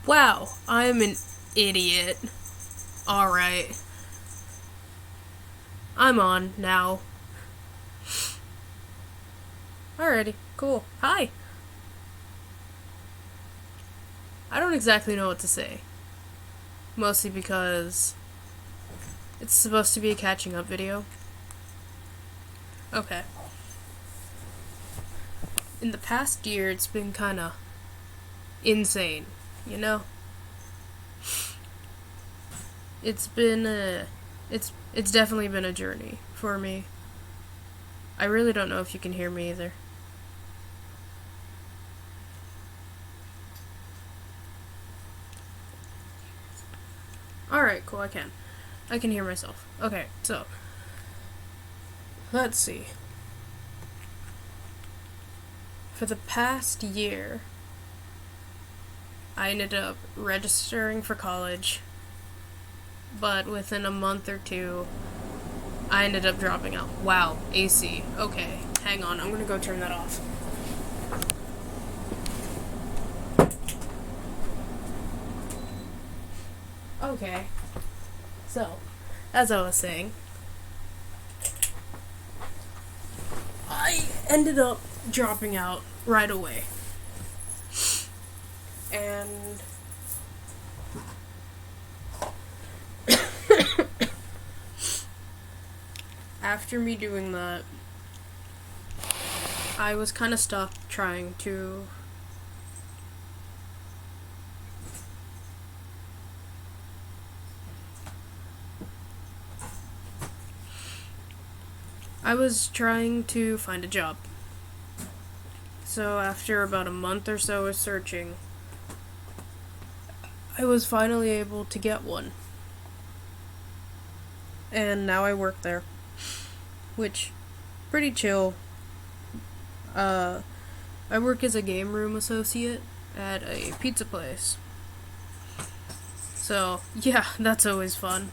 Wow, I'm an idiot. Alright. I'm on now. Alrighty, cool. Hi. I don't exactly know what to say. Mostly because it's supposed to be a catching up video. Okay. In the past year, it's been kinda insane, you know? It's been it's definitely been a journey for me. I really don't know if you can hear me either. Alright, cool, I can. I can hear myself. Okay, so let's see. For the past year, I ended up registering for college, but within a month or two, I ended up dropping out. Wow, AC. Okay, hang on, I'm gonna go turn that off. Okay, so, as I was saying, I ended up dropping out right away. And after me doing that, I was kind of stuck trying to find a job. So after about a month or so of searching, I was finally able to get one. And now I work there, which pretty chill. I work as a game room associate at a pizza place. So, yeah, that's always fun.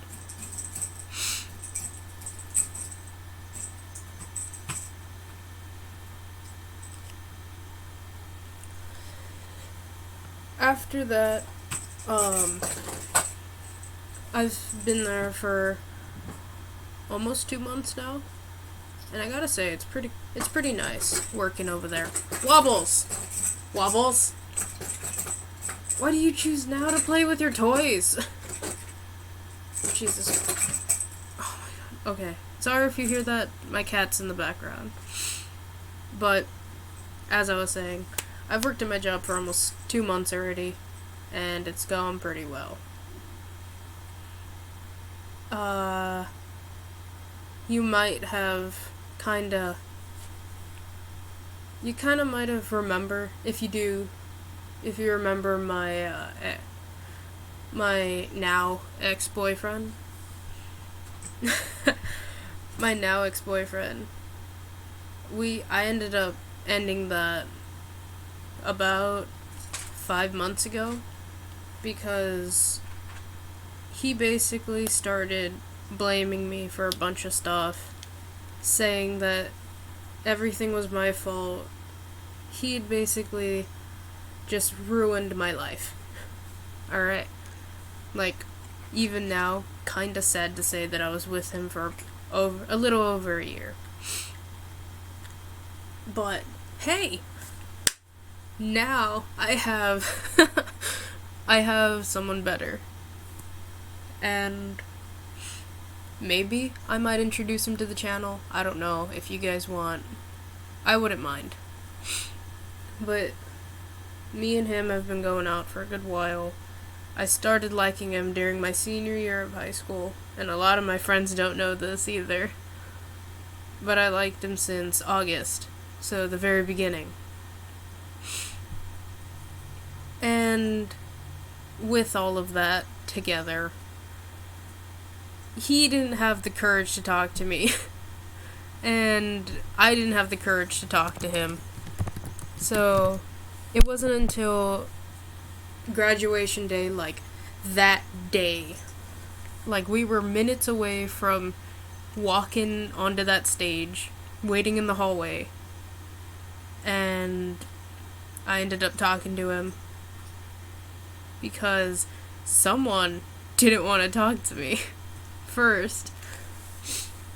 After that, I've been there for almost 2 months now. And I gotta say, it's pretty nice working over there. Wobbles! Wobbles? Why do you choose now to play with your toys? Jesus. Oh my god. Okay. Sorry if you hear that. My cat's in the background. But, as I was saying, I've worked at my job for almost 2 months already, and it's gone pretty well. You might have you might have remember, if you remember my now ex-boyfriend. My now ex-boyfriend. I ended up ending that about 5 months ago because he basically started blaming me for a bunch of stuff, saying that everything was my fault. He'd basically just ruined my life. Alright. Like, even now, kinda sad to say that I was with him for a little over a year. But, hey! Now, I have I have someone better. And maybe I might introduce him to the channel. I don't know if you guys want. I wouldn't mind. But me and him have been going out for a good while. I started liking him during my senior year of high school, and a lot of my friends don't know this either. But I liked him since August, so the very beginning. And with all of that together, he didn't have the courage to talk to me. And I didn't have the courage to talk to him. So, it wasn't until graduation day, like, that day. Like, we were minutes away from walking onto that stage, waiting in the hallway. And I ended up talking to him. because someone didn't want to talk to me first.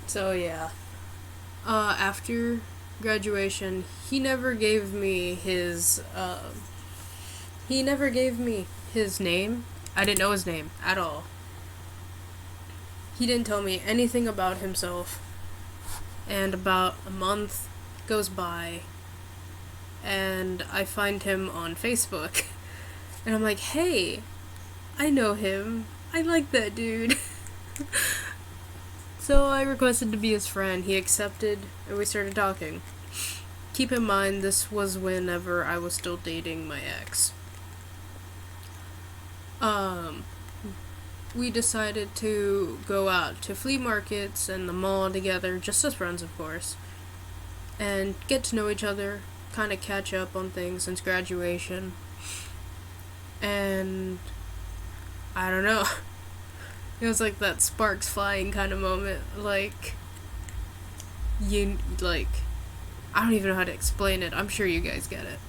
So yeah. After graduation, he never gave me his name. I didn't know his name at all. He didn't tell me anything about himself. And about a month goes by, and I find him on Facebook. And I'm like, hey, I know him. I like that dude. So I requested to be his friend. He accepted, and we started talking. Keep in mind, this was whenever I was still dating my ex. We decided to go out to flea markets and the mall together, just as friends, of course, and get to know each other, kind of catch up on things since graduation. And I don't know. It was like that sparks flying kind of moment. I don't even know how to explain it. I'm sure you guys get it.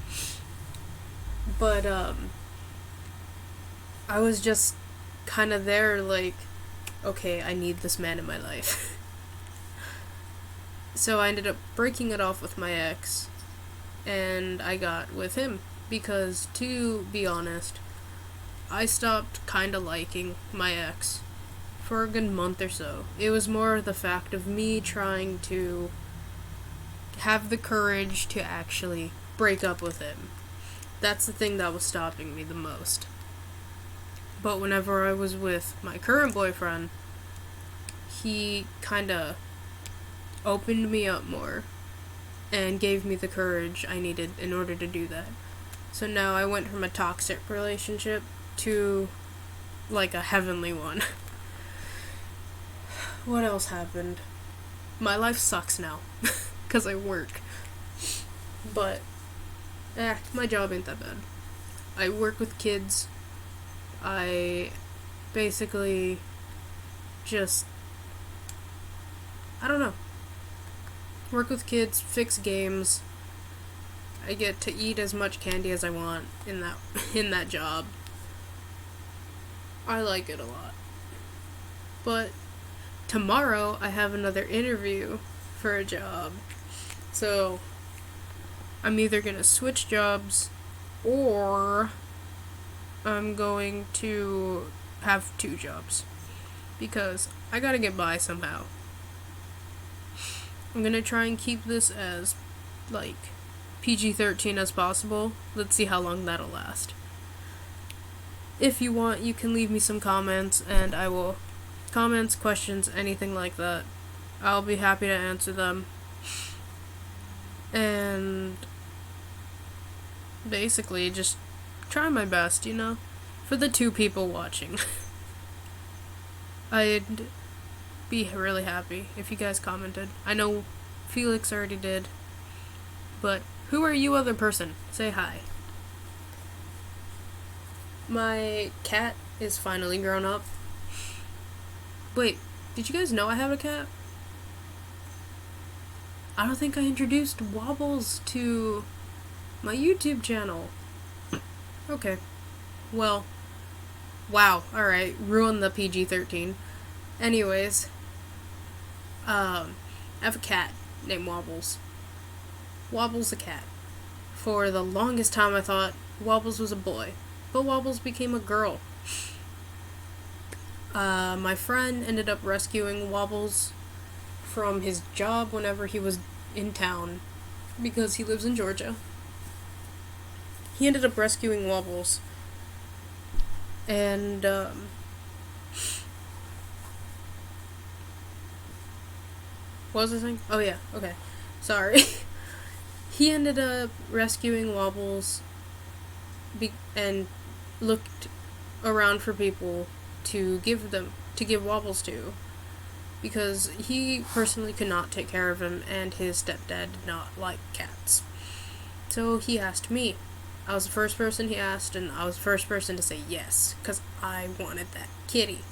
But, I was just kind of there, okay, I need this man in my life. So I ended up breaking it off with my ex, and I got with him, because, to be honest, I stopped kind of liking my ex for a good month or so. It was more the fact of me trying to have the courage to actually break up with him. That's the thing that was stopping me the most. But whenever I was with my current boyfriend, he kind of opened me up more and gave me the courage I needed in order to do that. So now I went from a toxic relationship to, a heavenly one. What else happened? My life sucks now, because I work. But, my job ain't that bad. I work with kids. I basically just, I don't know, work with kids, fix games. I get to eat as much candy as I want in that job. I like it a lot. But tomorrow I have another interview for a job. So I'm either gonna switch jobs or I'm going to have 2 jobs, because I gotta get by somehow. I'm gonna try and keep this as, PG-13 as possible. Let's see how long that'll last. If you want, you can leave me some comments, and I will, comments, questions, anything like that, I'll be happy to answer them. And basically, just try my best, for the 2 people watching. I'd be really happy if you guys commented. I know Felix already did, but who are you, other person? Say hi. My cat is finally grown up. Wait, did you guys know I have a cat? I don't think I introduced Wobbles to my YouTube channel. Okay. Well, wow, alright, ruined the PG-13. Anyways, I have a cat named Wobbles. Wobbles the cat. For the longest time I thought Wobbles was a boy, but Wobbles became a girl. My friend ended up rescuing Wobbles from his job whenever he was in town, because he lives in Georgia. He ended up rescuing Wobbles. And, what was I saying? Oh yeah, okay. Sorry. He ended up rescuing Wobbles and looked around for people to give Wobbles to, because he personally could not take care of him, and his stepdad did not like cats. So he asked me. I was the first person he asked, and I was the first person to say yes, because I wanted that kitty.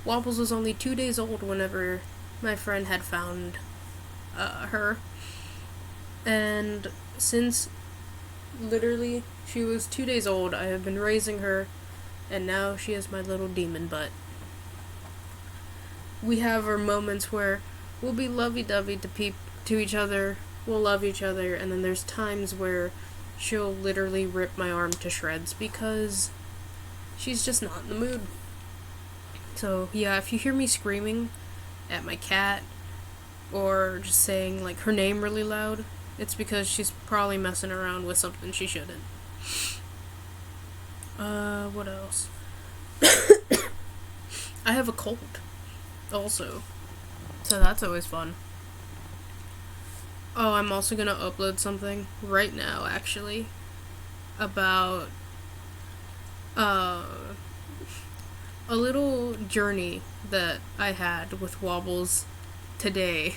Wobbles was only 2 days old whenever my friend had found her, and since Literally, she was 2 days old. I have been raising her, and now she is my little demon butt. We have our moments where we'll be lovey-dovey to each other, we'll love each other, and then there's times where she'll literally rip my arm to shreds because she's just not in the mood. So, yeah, if you hear me screaming at my cat or just saying, like, her name really loud, it's because she's probably messing around with something she shouldn't. What else? I have a cold, also. So that's always fun. Oh, I'm also gonna upload something right now, actually, about, a little journey that I had with Wobbles today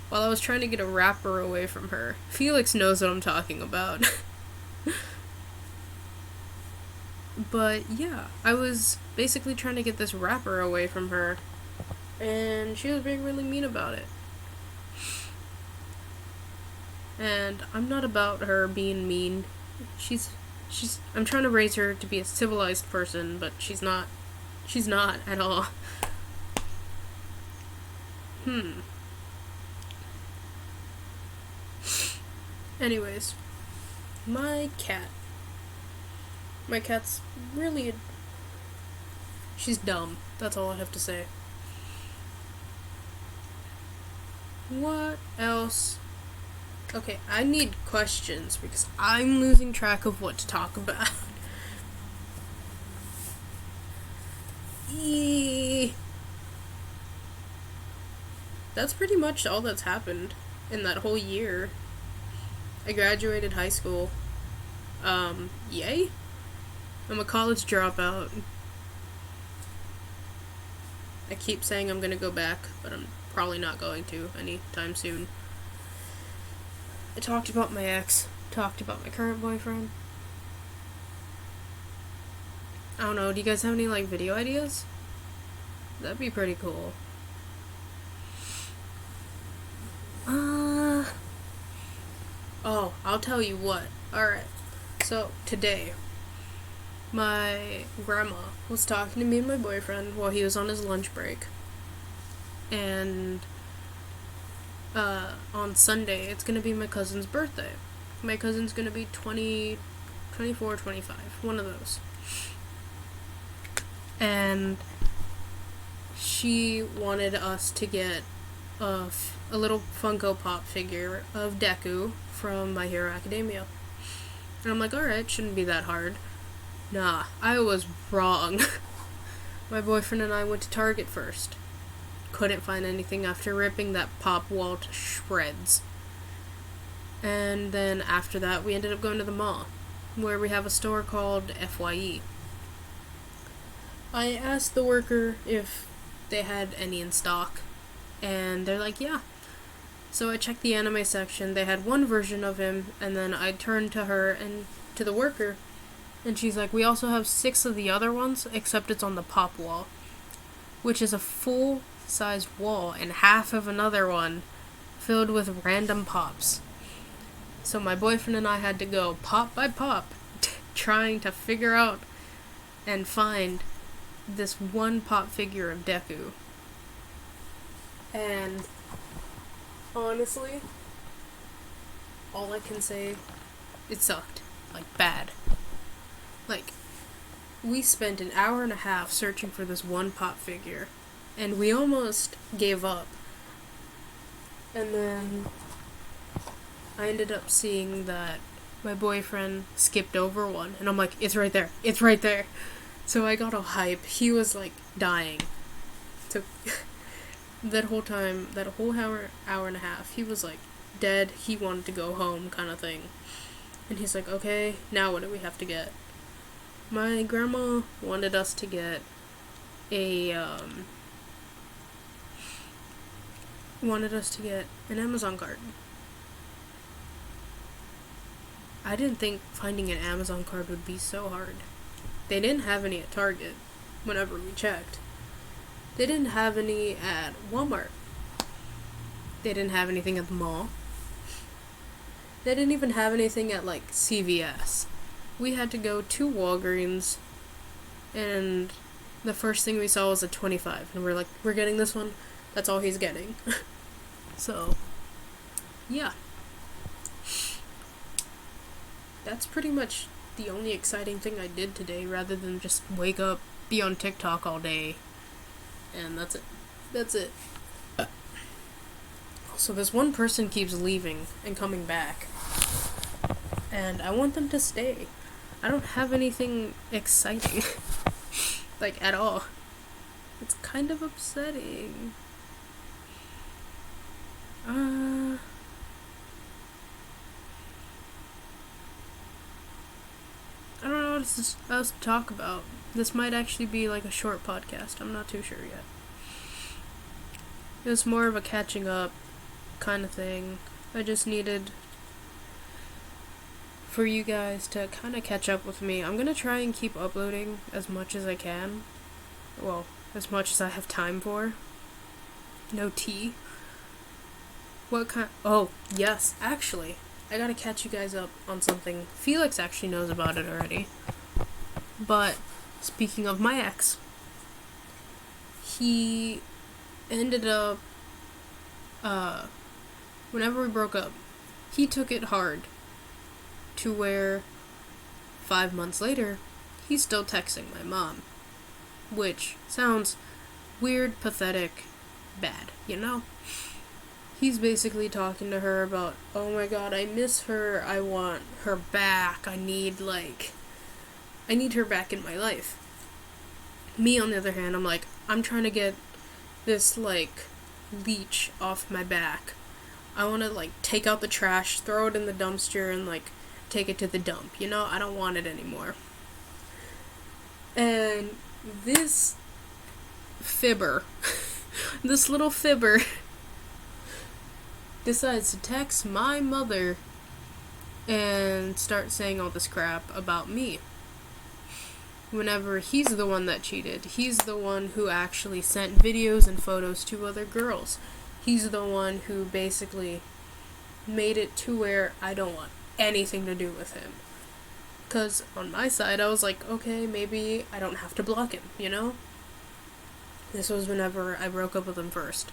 while I was trying to get a wrapper away from her. Felix knows what I'm talking about. But yeah, I was basically trying to get this wrapper away from her, and she was being really mean about it. And I'm not about her being mean. I'm trying to raise her to be a civilized person, but she's not at all. Anyways, my cat's really, she's dumb. That's all I have to say. What else? Okay, I need questions because I'm losing track of what to talk about. That's pretty much all that's happened in that whole year. I graduated high school. Yay? I'm a college dropout. I keep saying I'm gonna go back, but I'm probably not going to anytime soon. I talked about my ex, talked about my current boyfriend. I don't know, do you guys have any, like, video ideas? That'd be pretty cool. Oh, I'll tell you what. Alright. So, today, my grandma was talking to me and my boyfriend while he was on his lunch break. And, on Sunday, it's gonna be my cousin's birthday. My cousin's gonna be 24, 25. One of those. And she wanted us to get a little Funko Pop figure of Deku from My Hero Academia. And I'm like, alright, shouldn't be that hard. Nah, I was wrong. My boyfriend and I went to Target first. Couldn't find anything after ripping that pop wall to shreds. And then after that, we ended up going to the mall, where we have a store called FYE. I asked the worker if they had any in stock, and they're like, yeah. So I checked the anime section, they had one version of him, and then I turned to her and to the worker, and she's like, we also have 6 of the other ones, except it's on the pop wall, which is a full-size wall and half of another one filled with random pops. So my boyfriend and I had to go pop by pop, trying to figure out and find this one pop figure of Deku. And honestly, all I can say, it sucked. Like, bad. Like, we spent an hour and a half searching for this one pop figure, and we almost gave up. And then I ended up seeing that my boyfriend skipped over one, and I'm like, it's right there, it's right there. So I got all hype. He was like dying. So that whole time, that whole hour and a half, he was like dead. He wanted to go home, kind of thing. And he's like, okay, now what do we have to get? My grandma wanted us to get an Amazon card. I didn't think finding an Amazon card would be so hard. They didn't have any at Target whenever we checked. They didn't have any at Walmart. They didn't have anything at the mall. They didn't even have anything at, like, CVS. We had to go to Walgreens, and the first thing we saw was a 25, and we're like, we're getting this one. That's all he's getting. So, yeah. That's pretty much the only exciting thing I did today, rather than just wake up, be on TikTok all day, and that's it. That's it. So this one person keeps leaving and coming back, and I want them to stay. I don't have anything exciting, like, at all. It's kind of upsetting. I don't know what else to talk about. This might actually be like a short podcast. I'm not too sure yet. It was more of a catching up kind of thing. I just needed for you guys to kind of catch up with me. I'm gonna try and keep uploading as much as I can. Well, as much as I have time for. No tea. What kind? Oh, yes, actually. I gotta catch you guys up on something. Felix actually knows about it already. But, speaking of my ex, he ended up, whenever we broke up, he took it hard. To where, 5 months later, he's still texting my mom. Which sounds weird, pathetic, bad, you know? He's basically talking to her about, oh my god, I miss her, I want her back, I need her back in my life. Me, on the other hand, I'm like, I'm trying to get this, like, leech off my back. I want to, like, take out the trash, throw it in the dumpster, and, like, take it to the dump, you know? I don't want it anymore. And this fibber, this little fibber, decides to text my mother and start saying all this crap about me. Whenever he's the one that cheated. He's the one who actually sent videos and photos to other girls. He's the one who basically made it to where I don't want anything to do with him. Because on my side, I was like, okay, maybe I don't have to block him, you know? This was whenever I broke up with him first.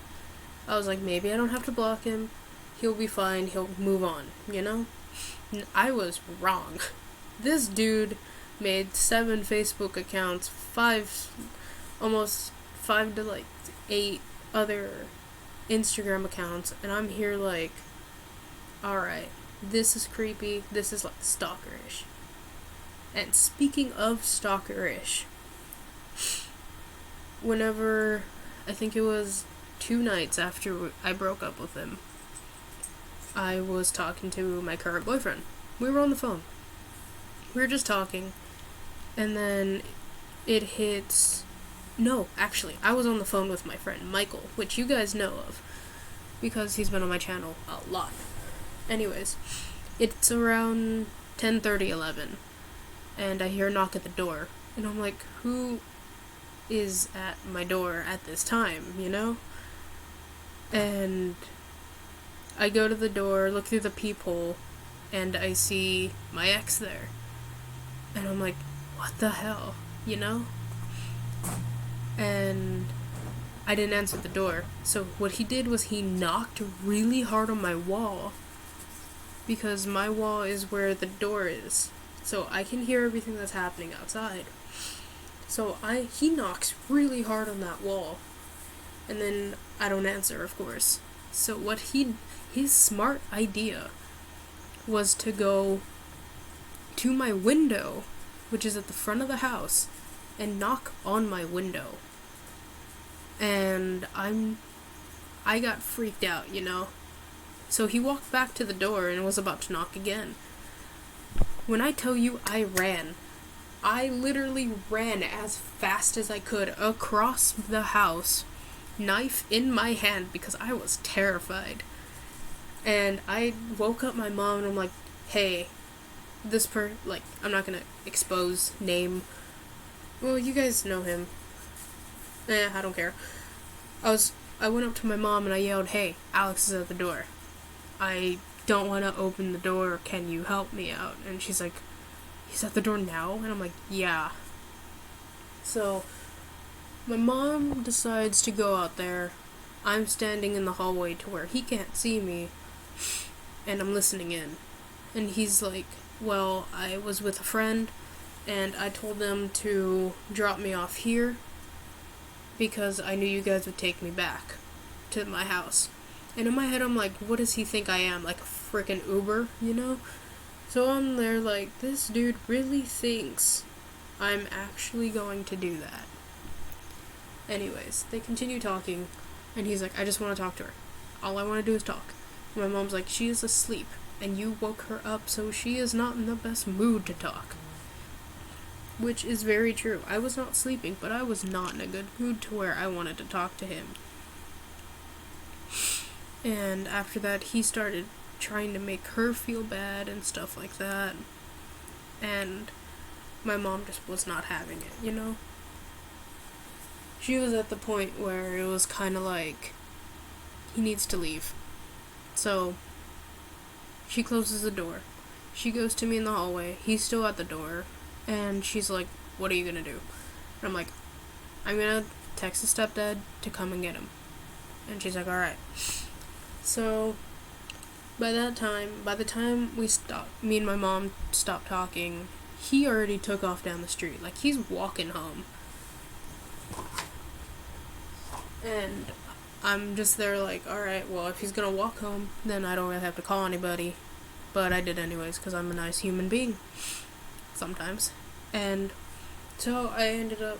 I was like, maybe I don't have to block him. He'll be fine. He'll move on, you know? I was wrong. This dude made 7 Facebook accounts, almost 5 to like 8 other Instagram accounts, and I'm here like, alright, this is creepy. This is like stalkerish. And speaking of stalkerish, whenever, I think it was 2 nights after I broke up with him, I was talking to my current boyfriend. We were on the phone. We were just talking, and then it hits... No, actually, I was on the phone with my friend Michael, which you guys know of, because he's been on my channel a lot. Anyways, it's around 10:30, 11, and I hear a knock at the door, and I'm like, who is at my door at this time, you know? And I go to the door, look through the peephole, and I see my ex there. And I'm like, what the hell, you know? And I didn't answer the door. So what he did was he knocked really hard on my wall, because my wall is where the door is. So I can hear everything that's happening outside. So he knocks really hard on that wall. And then I don't answer, of course. So his smart idea was to go to my window, which is at the front of the house, and knock on my window. And I got freaked out, you know? So he walked back to the door and was about to knock again. When I tell you I ran, I literally ran as fast as I could across the house, knife in my hand, because I was terrified. And I woke up my mom and I'm like, hey, I'm not gonna expose name. Well, you guys know him. I don't care. I went up to my mom and I yelled, hey, Alex is at the door. I don't want to open the door. Can you help me out? And she's like, he's at the door now? And I'm like, yeah. So, my mom decides to go out there. I'm standing in the hallway to where he can't see me, and I'm listening in. And he's like, well, I was with a friend, and I told them to drop me off here because I knew you guys would take me back to my house. And in my head, I'm like, what does he think I am? Like a freaking Uber, you know? So I'm there like, this dude really thinks I'm actually going to do that. Anyways, they continue talking, and he's like, I just want to talk to her. All I want to do is talk. And my mom's like, she is asleep, and you woke her up, so she is not in the best mood to talk. Which is very true. I was not sleeping, but I was not in a good mood to where I wanted to talk to him. And after that, he started trying to make her feel bad and stuff like that. And my mom just was not having it, you know? She was at the point where it was kind of like, he needs to leave. So, she closes the door. She goes to me in the hallway. He's still at the door. And she's like, what are you gonna do? And I'm like, I'm gonna text his stepdad to come and get him. And she's like, alright. So, by the time me and my mom stopped talking, he already took off down the street. Like, he's walking home. And I'm just there like, alright, well, if he's gonna walk home, then I don't really have to call anybody. But I did anyways, because I'm a nice human being. Sometimes. And so I ended up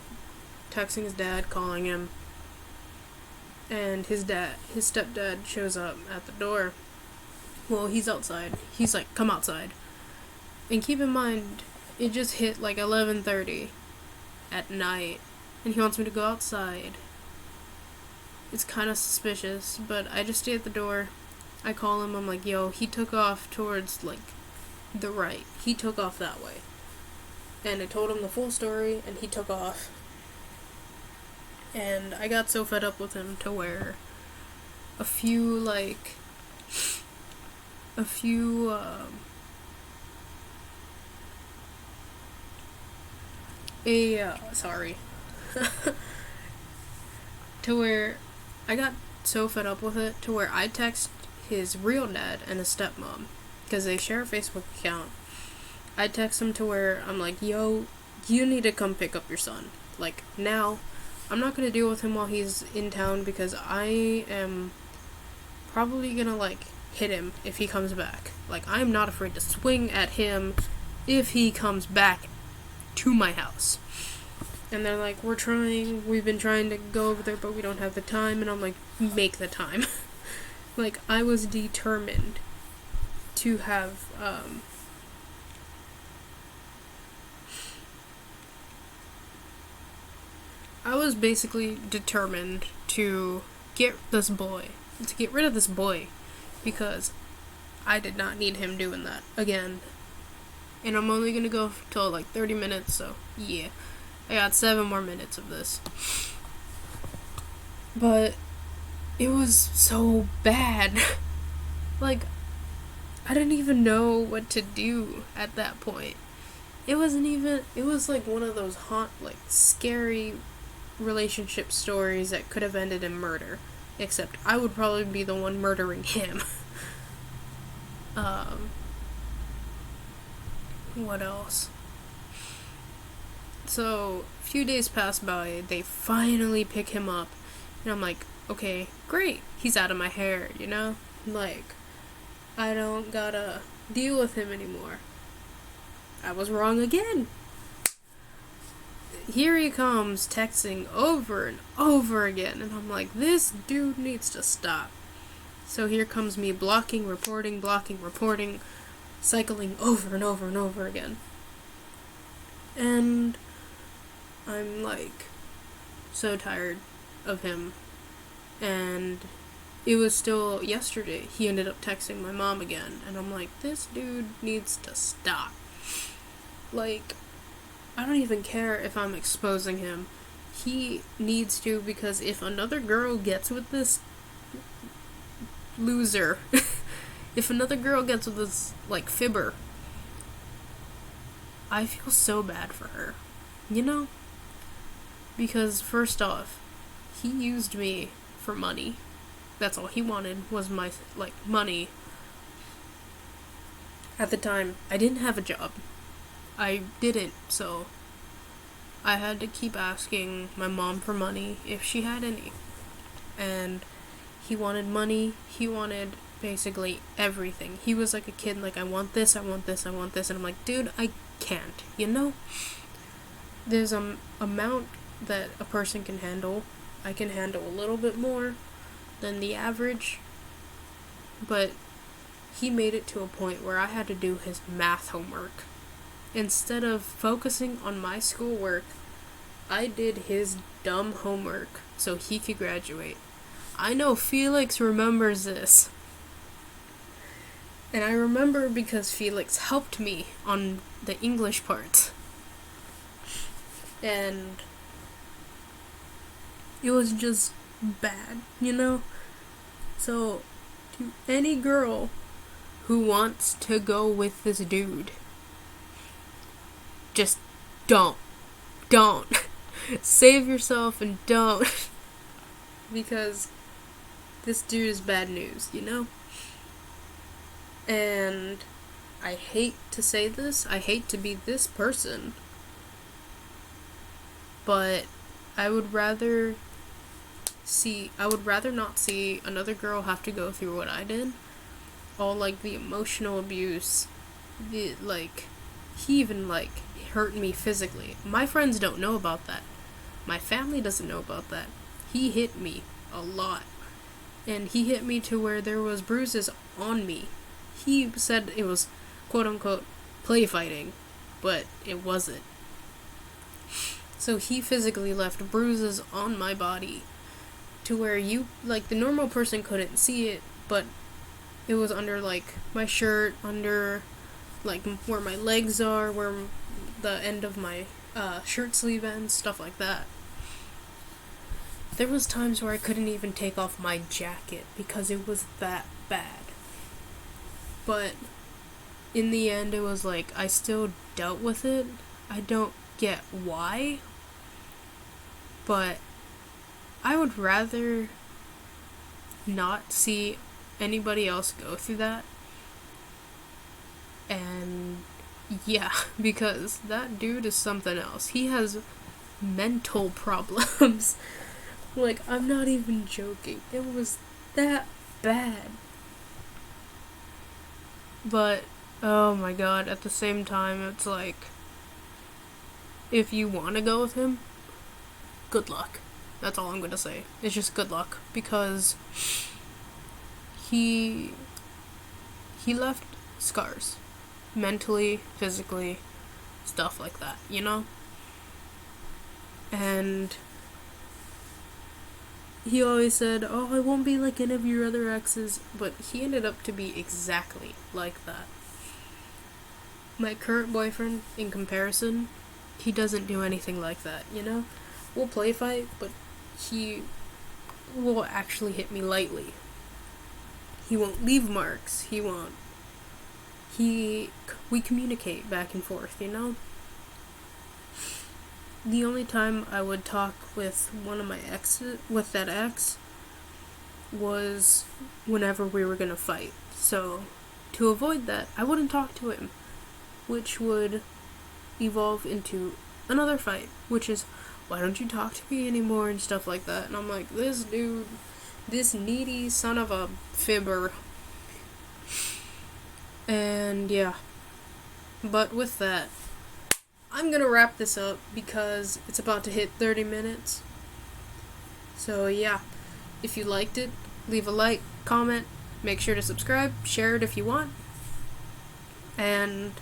texting his dad, calling him. And his stepdad shows up at the door. Well, he's outside. He's like, come outside. And keep in mind, it just hit like 11:30 at night. And he wants me to go outside. It's kind of suspicious, but I just stay at the door. I call him, I'm like, yo, he took off towards, like, the right. He took off that way. And I told him the full story, and he took off. And I got so fed up with him to where a few to where I got so fed up with it to where I text his real dad and his stepmom, because they share a Facebook account. I text him to where I'm like, yo, you need to come pick up your son. Like, now. I'm not gonna deal with him while he's in town because I am probably gonna, like, hit him if he comes back. Like, I'm not afraid to swing at him if he comes back to my house. And they're like, we've been trying to go over there, but we don't have the time. And I'm like, make the time. Like, I was determined to have, I was basically determined to get rid of this boy, because I did not need him doing that again. And I'm only gonna go till like 30 minutes, so yeah. I got 7 more minutes of this. But it was so bad. Like, I didn't even know what to do at that point. It was like one of those scary relationship stories that could have ended in murder. Except I would probably be the one murdering him. What else? So, a few days pass by, they finally pick him up, and I'm like, okay, great, he's out of my hair, you know? Like, I don't gotta deal with him anymore. I was wrong again. Here he comes, texting over and over again, and I'm like, this dude needs to stop. So here comes me blocking, reporting, cycling over and over and over again. And I'm like so tired of him. And it was still yesterday he ended up texting my mom again, and I'm like, this dude needs to stop. Like, I don't even care if I'm exposing him. He needs to, because if another girl gets with this loser, if another girl gets with this, like, fibber, I feel so bad for her. You know? Because, first off, he used me for money. That's all he wanted was my, like, money. At the time, I didn't have a job. I didn't, so I had to keep asking my mom for money if she had any. And he wanted money. He wanted basically everything. He was like a kid, like, I want this, I want this, I want this. And I'm like, dude, I can't, you know? There's an amount that a person can handle. I can handle a little bit more than the average. But he made it to a point where I had to do his math homework. Instead of focusing on my schoolwork, I did his dumb homework so he could graduate. I know Felix remembers this. And I remember because Felix helped me on the English part. And it was just bad, you know? So, to any girl who wants to go with this dude, just don't. Save yourself and don't. Because this dude is bad news, you know? And I hate to say this, I hate to be this person, but I would rather not see another girl have to go through what I did. All, like, the emotional abuse, he even, like, hurt me physically. My friends don't know about that. My family doesn't know about that. He hit me a lot. And he hit me to where there was bruises on me. He said it was, quote-unquote, play fighting, but it wasn't. So he physically left bruises on my body to where the normal person couldn't see it, but it was under, like, my shirt, under, like, where my legs are, where the end of my shirt sleeve ends, stuff like that. There was times where I couldn't even take off my jacket because it was that bad. But in the end, it was like, I still dealt with it. I don't get why, but I would rather not see anybody else go through that. And yeah, because that dude is something else. He has mental problems. Like, I'm not even joking. It was that bad. But, oh my god, at the same time, it's like, if you want to go with him, good luck. That's all I'm gonna say. It's just good luck. Because he left scars. Mentally, physically, stuff like that, you know? And he always said, oh, I won't be like any of your other exes, but he ended up to be exactly like that. My current boyfriend, in comparison, he doesn't do anything like that, you know? We'll play fight, but he will actually hit me lightly. He won't leave marks. We communicate back and forth, you know? The only time I would talk with one of my exes, with that ex, was whenever we were gonna fight. So, to avoid that, I wouldn't talk to him, which would evolve into another fight, which is, why don't you talk to me anymore, and stuff like that. And I'm like, this dude, this needy son of a fibber. And yeah. But with that, I'm gonna wrap this up because it's about to hit 30 minutes. So yeah, if you liked it, leave a like, comment, make sure to subscribe, share it if you want. And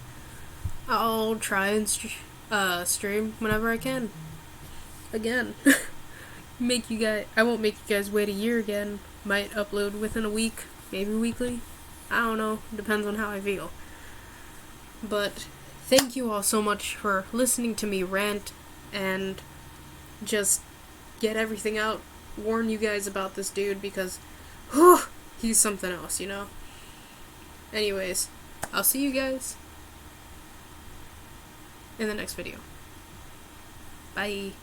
I'll try and stream whenever I can. Again. I won't make you guys wait a year again. Might upload within a week, maybe weekly. I don't know, depends on how I feel. But thank you all so much for listening to me rant and just get everything out, warn you guys about this dude because he's something else, you know? Anyways, I'll see you guys in the next video. Bye.